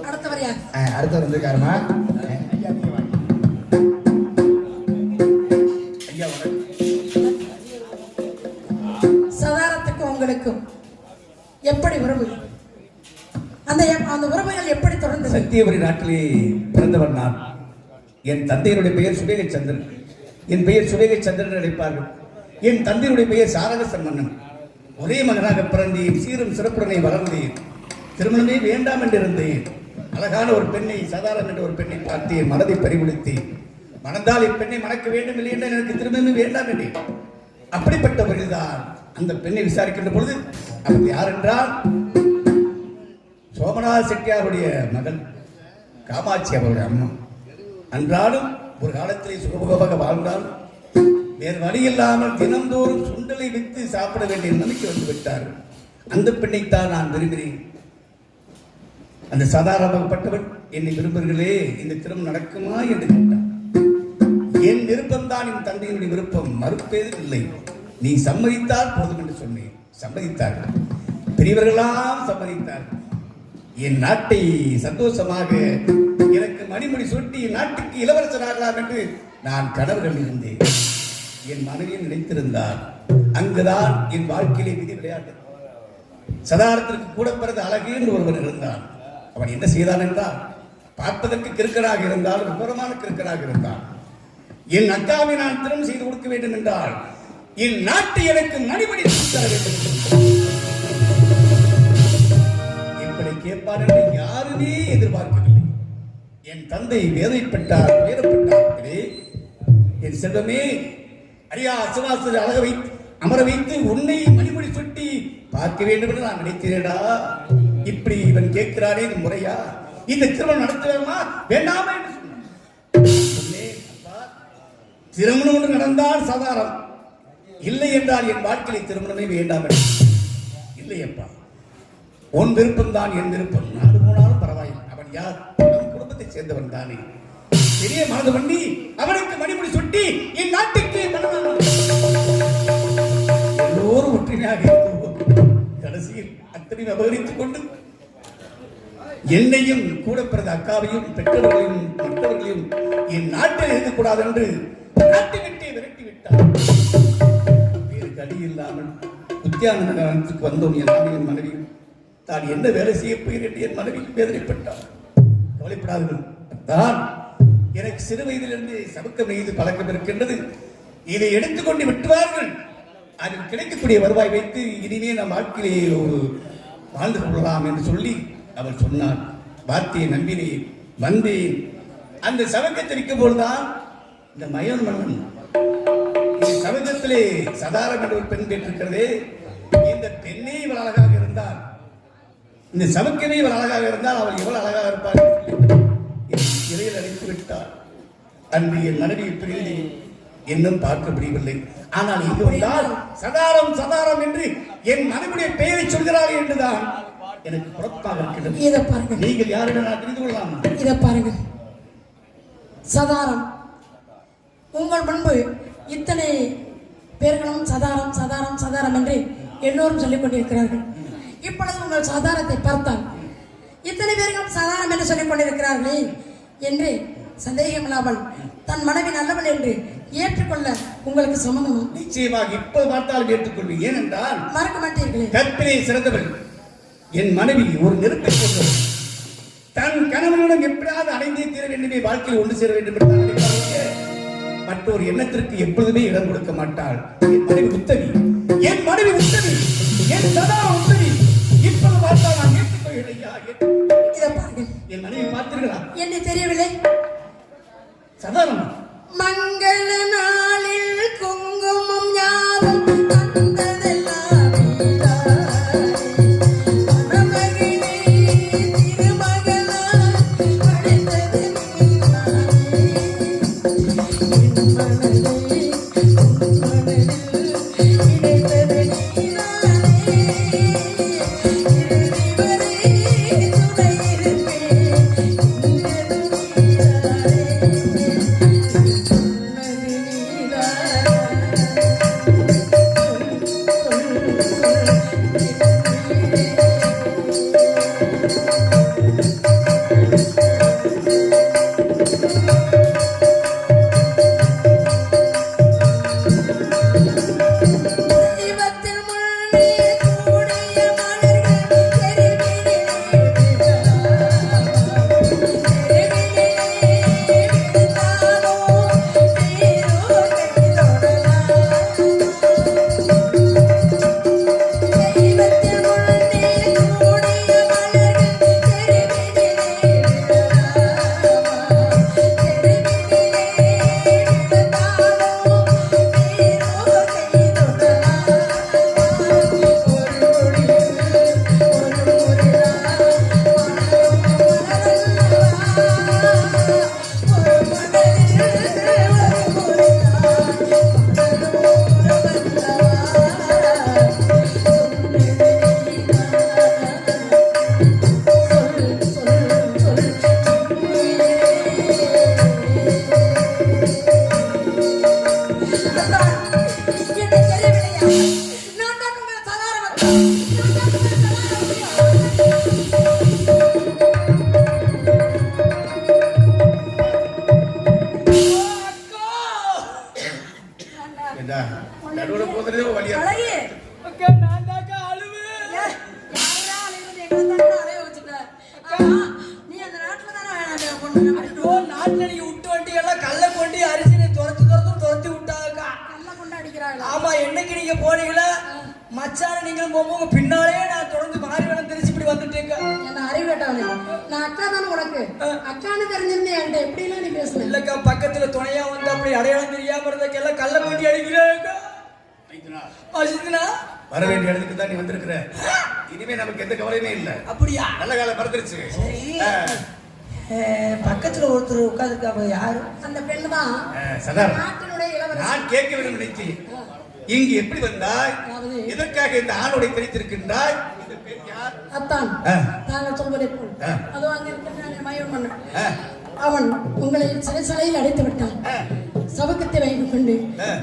அடுத்தவர் யார்? அடுத்தவர் வந்திருக்காருமா. சதாரத்துக்கு உங்களுக்கும் எப்படி உறவு? அந்த உறவுகள் எப்படி தொடர்ந்தது? சத்தியபுரி நாட்டிலே பிறந்தவர் நான். என் தந்தையினுடைய பெயர் சுவேகை சந்திரன். என் பெயர் சுவேகை சந்திரன் அழைப்பார்கள். என் தந்தையுடைய பெயர் சாரகசன் மன்னன். ஒரே மகனாக பிறந்தேன். சீரும் சிறப்புடனே வளர்ந்தேன். திருமணமே வேண்டாம் என்று இருந்தேன். அழகான ஒரு பெண்ணை, சதாரம் என்ற ஒரு பெண்ணை பார்த்தேன். மனதை பறிகொடுத்தேன். மணந்தால் இப்பெண்ணை மணக்க வேண்டும் இல்லை என்று எனக்கு திருமணமே வேண்டாம் என்றேன். அப்படிப்பட்டவர்கள் தான் அந்த பெண்ணை விசாரிக்கின்ற பொழுது அவர் யார் என்றால் சோமநாத செட்டியாருடைய மகள் காமாட்சி அவருடைய அம்மா. அன்றாலும் ஒரு காலத்திலே சுகமுகமாக வாழ்ந்தால் வேறு வழி இல்லாமல் தினந்தோறும் சுண்டலை விற்று சாப்பிட வேண்டிய நிலைமைக்கு வந்து விட்டார். அந்த பெண்ணைத்தான் நான் விரும்பினேன். அந்த சாதாரணப்பட்டவன் என்னை விரும்புகிறே, இந்த திருமணம் நடக்குமா என்று கேட்டார். என் விருப்பம்தான் என் தந்தையினுடைய விருப்பம், மறுப்பேதும் இல்லை. நீ சம்மதித்தால் போதும் என்று சொன்னேன். சம்மதித்தார்கள். பெரியவர்களாம் சம்மதித்தார்கள். என் நாட்டை சந்தோஷமாக எனக்கு மணிமணி சுட்டி நாட்டுக்கு இளவரசராகலாம் என்று நான் கனவுகள் இருந்தேன். என் மனைவியை நினைத்திருந்தார். அங்குதான் என் வாழ்க்கையிலே விதி விளையாட்டு. சதாரத்திற்கு கூட பிறந்த அழகு என்று ஒருவன் இருந்தான். அவன் என்ன செய்தான் என்றால், பார்ப்பதற்கு கிறுக்கனாக இருந்தால், விபரமான கிறுக்கனாக இருந்தான். என் அக்காவை நான் திருமணம் செய்து கொடுக்க வேண்டும் என்றால் என் நாட்டை எனக்கு மணிமணி தர வேண்டும் இப்படி கேட்பார் என்று யாருமே எதிர்பார்க்கவில்லை. என் தந்தை வேதனைப்பட்டார், வேதப்பட்டார்களே, என் செல்வமே, அரியா சிவாசரி அழக வைத்து அமர வைத்து உன்னை மணிமொழி சுட்டி பார்க்க வேண்டும் என்று நான் நினைக்கிறேடா. இப்படி இவன் கேட்கிறானே, இது முறையா? இந்த திருமணம் நடத்துவேமா வேண்டாமா என்று சொன்னேன். திருமணம் ஒன்று நடந்தால் சாதாரணம், இல்லை என்றால் என் வாழ்க்கையை திருமணமே வேண்டாம். இல்லையப்பா, உன் விருப்பம் தான் என் விருப்பம். 4 நாளும் பரவாயில்லை. அவன் யார்? நம் குடும்பத்தை சேர்ந்தவன் தானே. பெரிய மனது பண்ணி அவனுக்கு மணிமுடி சுட்டி என் நாட்டுக்கு எல்லோரும் ஒற்றுமையாக கடைசியில் அத்தனை அபகரித்துக் கொண்டு என்னையும் கூட பிறந்த அக்காவையும் பெற்றவர்களையும் மற்றவர்களையும் என் நாட்டில் இருக்கக்கூடாது என்று நாட்டை விட்டே விரட்டி விட்டார். வேறு கடி இல்லாமல் உத்தியானத்துக்கு வந்தோம். என் மனைவி தான் என்ன வேலை செய்ய போகிறேன் என் மனைவி வேதனைப்பட்டார். கவலைப்படாதீர்கள், தான் எனக்கு சிறு வயதிலிருந்து சபக்கம் மீது பழக்கம் இருக்கின்றது. இதை எடுத்துக்கொண்டு விட்டுவார்கள். அதில் கிடைக்கக்கூடிய வருவாய் வைத்து இனிமே நம் வாழ்க்கையிலே ஒரு வாழ்ந்து கொள்ளலாம் என்று சொல்லி அவர் சொன்னார். வார்த்தையை நம்பினேன், வந்தேன். அந்த சபக்கத்தில் இருக்கும் போதுதான் இந்த மயன் மன்னன் இந்த சபகத்திலே சதாரம் என்ற ஒரு பெண் கேட்டிருக்கிறதே, இந்த பெண்ணே இவள் அழகாக இருந்தால், இந்த சபக்கமே இவள் அழகாக இருந்தால் அவள் எவ்வளவு அழகாக இருப்பார் இறையில் அழைத்து விட்டார். அன்று என் மனைவியை பிரிந்து இன்னும் பார்க்க முடியவில்லை. ஆனால் இங்கு வந்தால் சதாரம் சதாரம் என்று என் மனைவியுடைய பெயரை சொல்கிறார்கள் என்றுதான் எனக்கு புறத்தாக இருக்கிறது. இதை பாருங்க, நீங்கள் யாரிடம் நான் தெரிந்து கொள்ளலாம். இதை பாருங்க, சதாரம் உங்கள் முன்பு இத்தனை பேர்களும் சதாரம் சதாரம் சதாரம் என்று எல்லோரும் சொல்லிக் கொண்டிருக்கிறார்கள். இப்பொழுது உங்கள் சதாரத்தை பார்த்தால் இத்தனை பேர்களும் சதாரம் என்று சொல்லிக் கொண்டிருக்கிறார்களே என்று சந்தேகம் இல்லாமல் தன் மனைவி நல்லவள் என்று ஏற்றுக்கொள்ள உங்களுக்கு சம்மதமா? நிச்சயமாக இப்போது பார்த்தாலும் ஏற்றுக்கொள்வேன். ஏனென்றால் மறக்க மாட்டீர்களே, கற்பினை சிறந்தவள் என் மனைவி ஒரு நெருப்பை போன்றவள். தன் கணவனிடம் எப்படியாவது அடைந்தே தீர வேண்டுமே, வாழ்க்கையில் ஒன்று சேர வேண்டும் என்று மற்றொரு எண்ணத்திற்கு எப்பொழுதுமே இடம் கொடுக்க மாட்டாள். என் மனைவி உத்தவி, என் மனைவி உத்தவி, என் சதா உத்தவி. இப்போது பார்த்தால் நான் ஏற்றுக்கொள்ளையா? இதை பாருங்கள், என் மனைவி பார்த்தீர்களா? என்ன தெரியவில்லை. சதாரம் மங்கள நாளில் குங்குமம் யாவும் கல்யாணத்துக்கு போகும்போது பின்னாலே நான் தொடர்ந்து மாறி வேடம் தெரிச்சு இப்படி வந்துட்டேங்க. என்ன அறிவு கேட்டவனே, நான் அக்கா தானே உனக்கு. அக்கான்னு தெரிஞ்சிருந்தேன் என்கிட்ட எப்படி எல்லாம் நீ பேசுன. இல்லக்கா, பக்கத்துல துணையா வந்து அப்படி அடையாளம் தெரியாம இருந்தக்கெல்லாம் கள்ள கொண்டி அடிக்கிறேன். வர வேண்டிய இடத்துக்கு தான் நீ வந்திருக்கிற. இனிமே நமக்கு எந்த கவலையுமே இல்லை. அப்படியா? நல்ல காலம் மறந்துருச்சு. பக்கத்துல ஒருத்தர் உட்கார்ந்துருக்காங்க. யாரு? அந்த பெண்ணு தான் சதாரம். நாட்டினுடைய இளவரசி. நான் கேட்க வேண்டும் நினைச்சேன். இங்கு எப்படி வந்தாய்? எதற்காக இந்த ஆணுடைய தெரித்திருக்கின்றாய்? இந்த பெண் யார்? அத்தான் தாங்கள் சொல்வதை போல் அதோ அங்க இருக்கின்ற மயூர் மன்னன் அவன் உங்களை சிறைச்சாலையில் அடைத்து விட்டான். சபக்கத்தை வைத்துக் கொண்டு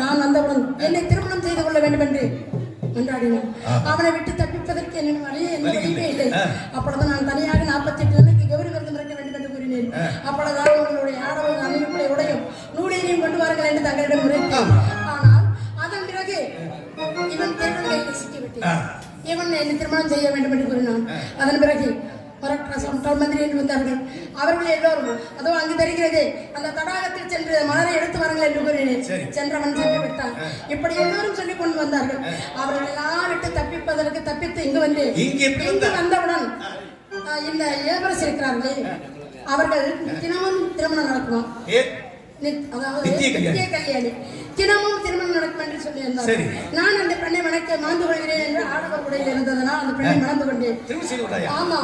நான் வந்தவுடன் என்னை திருமணம் செய்து கொள்ள வேண்டும் என்று மன்றாடினான். அவனை விட்டு தப்பிப்பதற்கு என்ன வழியே எந்த வழியுமே இல்லை. அப்பொழுது நான் தனியாக 48 நாளைக்கு கௌரி விருந்தம் இருக்க வேண்டும் என்று கூறினேன். அப்பொழுதுதான் உங்களுடைய ஆடவ அணிவுடைய உடையும் நூலையும் கொண்டு வாருங்கள் என்று தங்களிடம் உரைத்தேன். ஆனால் அதன் பிறகு இவன் திருமணம் கையில் சிக்கிவிட்டேன். இவன் என்னை திருமணம் செய்ய வேண்டும் என்று கூறினான். அதன் பிறகு மந்திரி வந்தார்கள். அவர்கள் எல்லோரும் அதோ அங்கு தெரிகிறது அந்த தடாகத்தில் சென்று மலரை எடுத்து வாருங்கள் என்று கூறினேன். சென்றவன் சென்று விட்டான். இப்படி எல்லோரும் சொல்லிக் கொண்டு வந்தார்கள். அவர்கள் எல்லாம் விட்டு தப்பித்து இங்கு வந்து வந்தவுடன் இந்த இளவரசி இருக்கிறார்களே அவர்கள் தினமும் திருமணம் நடக்குமா, அதாவது நித்திய கல்யாணி தினமும் திருமணம் நடக்கும் என்று சொல்லியிருந்தார். நான் அந்த பெண்ணை மணந்து கொள்கிறேன் என்று ஆடவர் உடையில் இருந்ததனால் அந்த பெண்ணை மணந்து கொண்டேன். ஆமா,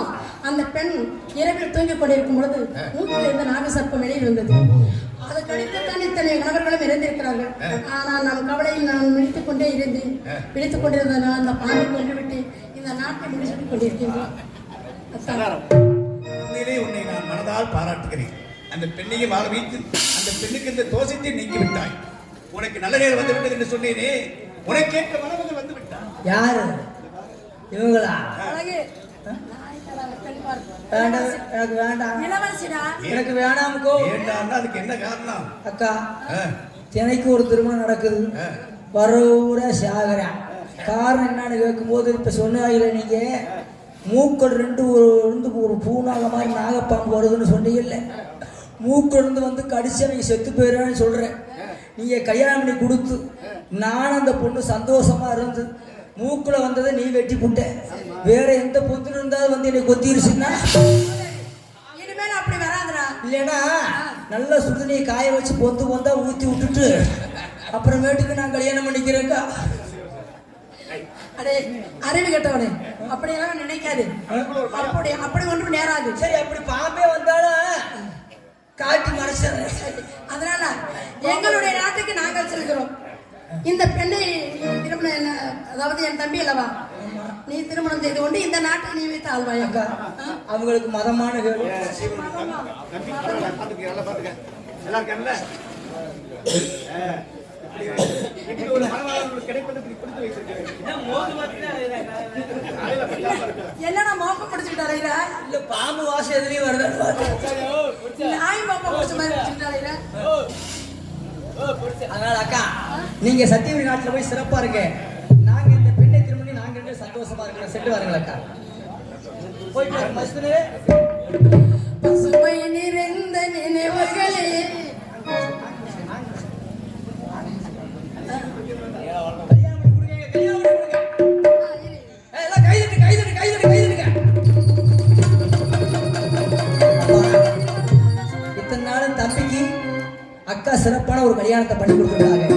அந்த பெண் இரவில் தூங்கிக் கொண்டிருக்கும் பொழுது மூக்கில் இருந்த நாகசர்ப்பம் வெளியில் வந்தது. அதை கழித்துத்தான் இத்தனை கணவர்களும் இறந்திருக்கிறார்கள். ஆனால் நம் கவலையில் நான் பிடித்துக் கொண்டிருந்ததனால் அந்த பாம்பை கொண்டுவிட்டு இந்த நாட்டை முடிச்சுக் கொண்டிருக்கின்றேன். உன்னை நான் மனதால் பாராட்டுகிறேன். அந்த பெண்ணையும் வாழ வைத்து அந்த பெண்ணுக்கு இந்த தோஷத்தை நீக்கி விட்டாய். உனக்கு நல்ல நேரம் வந்து விட்டது என்று சொன்னேனே, உனக்கு கேட்க மனவங்க வந்து விட்டான். யாரு இவங்களா? எனக்கு வேண்டாம். எனக்கு வேணாமுக்கோ. வேண்டாம்னா அதுக்கு என்ன காரணம்? அக்கா, தினைக்கு ஒரு திருமணம் நடக்குது. வரவுற சாகரா. காரணம் என்னன்னு கேட்கும்போது இப்ப சொன்னாங்களே நீங்க மூக்கள் ரெண்டு ஒரு பூனாக மாதிரி நாகப்பாம்பு வருதுன்னு சொன்னீங்கல்ல. மூக்கிலிருந்து வந்து கடிச்சவங்க செத்து போயிடுறான்னு சொல்றேன். நீங்க கல்யாணம் பண்ணி கொடுத்து நான் அந்த பொண்ணு சந்தோஷமா இருந்து மூக்குல வந்ததை நீ வெட்டி புட்ட. வேற எந்த பொண்ணு இருந்தாலும் வந்து என்னை கொத்திருச்சுன்னா இனிமேல் அப்படி வராதுடா. இல்லைன்னா நல்ல சுடுதண்ணியை காய வச்சு பொந்தா ஊத்தி விட்டுட்டு அப்புறமேட்டுக்கு நான் கல்யாணம் பண்ணிக்கிறேன்க்கா. அடே அறிவு கெட்டவனே, அப்படியெல்லாம் நினைக்காது. அப்படி ஒன்றும் நேராது. சரி, அப்படி பாம்பே வந்தாலும் காட்டி மறைச்சது. அதனால எங்களுடைய நாட்டுக்கு நாங்கள் செல்கிறோம். இந்த பெண்ணை திருமணம், அதாவது என் தம்பி அல்லவா, நீ திருமணம் செய்து கொண்டு இந்த நாட்டை நீ வைத்து ஆள்வாயக்கா. அவங்களுக்கு மதமான என்னடா மோப்பம் பிடிச்சுக்கிட்டாரா? இல்ல பாம்பு வாசம் எதுலயும் வருது. நாய் மோப்பம் பிடிச்ச மாதிரி பிடிச்சுக்கிட்டாரா? அதனால அக்கா, நீங்க சத்தியவதி நாட்டுல போய் சிறப்பா இருங்க. நாங்க இந்த பெண்ணை திருமணி நாங்க ரெண்டு சந்தோஷமா இருக்கிறோம். சென்று வாருங்கள் அக்கா. போயிட்டு மஸ்துனே பசுமை நிறைந்த நினைவுகளே. இத்தனை நாளும் தம்பிக்கு அக்கா சிறப்பான ஒரு கல்யாணத்தை பண்ணி கொடுத்துருக்காங்க.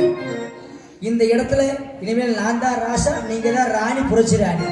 இந்த இடத்துல இனிமேல் நான் தான் ராசா, நீங்க தான் ராணி, புரட்சி ராணி.